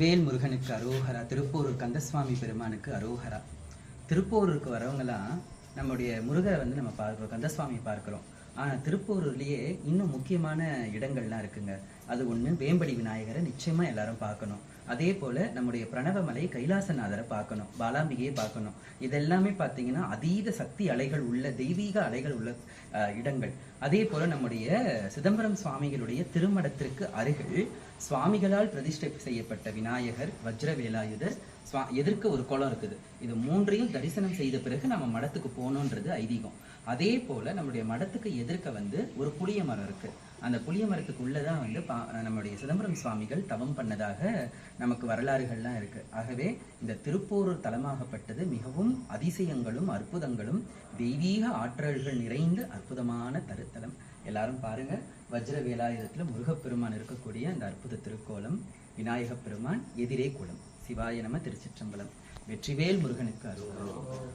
வெற்றிவேல் முருகனுக்கு அரோகரா. திருப்போரூர் கந்தசுவாமி பெருமானுக்கு அரோகரா. திருப்போரூருக்கு வரவங்களாம் நம்முடைய முருகரை நம்ம பார்க்கிறோம், கந்தசுவாமி பார்க்கிறோம். ஆனால் திருப்போரூர்லேயே இன்னும் முக்கியமான இடங்கள்லாம் இருக்குங்க. அது ஒன்று, வேம்படி விநாயகரை நிச்சயமாக எல்லாரும் பார்க்கணும். அதே போல் நம்முடைய பிரணவமலை கைலாசநாதரை பார்க்கணும், பாலாம்பிகையை பார்க்கணும். இதெல்லாமே பார்த்தீங்கன்னா அதீத சக்தி அலைகள் உள்ள, தெய்வீக அலைகள் உள்ள இடங்கள். அதே போல் நம்முடைய சிதம்பரம் சுவாமிகளுடைய திருமடத்திற்கு அருகில் சுவாமிகளால் பிரதிஷ்டை செய்யப்பட்ட விநாயகர், வஜ்ர வேலாயுதர், எதிர்க்க ஒரு குளம் இருக்குது. இது மூன்றையும் தரிசனம் செய்த பிறகு நம்ம மடத்துக்கு போகணுன்றது ஐதீகம். அதே போல நம்முடைய மடத்துக்கு எதிர்க்க ஒரு புளிய மரம் இருக்கு. அந்த புளிய மரத்துக்கு உள்ளதான் நம்முடைய சிதம்பரம் சுவாமிகள் தவம் பண்ணதாக நமக்கு வரலாறுகள்லாம் இருக்கு. ஆகவே இந்த திருப்போரூர் தலமாகப்பட்டது மிகவும் அதிசயங்களும் அற்புதங்களும் தெய்வீக ஆற்றல்கள் நிறைந்த அற்புதமான தருத்தலம். எல்லாரும் பாருங்க, வஜ்ர வேலாயுதத்துல முருகப்பெருமான் இருக்கக்கூடிய அந்த அற்புத திருக்கோலம், விநாயக பெருமான் எதிரே குளம். சிவாய நம. திருச்சிற்றம்பலம். வெற்றிவேல் முருகனுக்கு அரோகரா.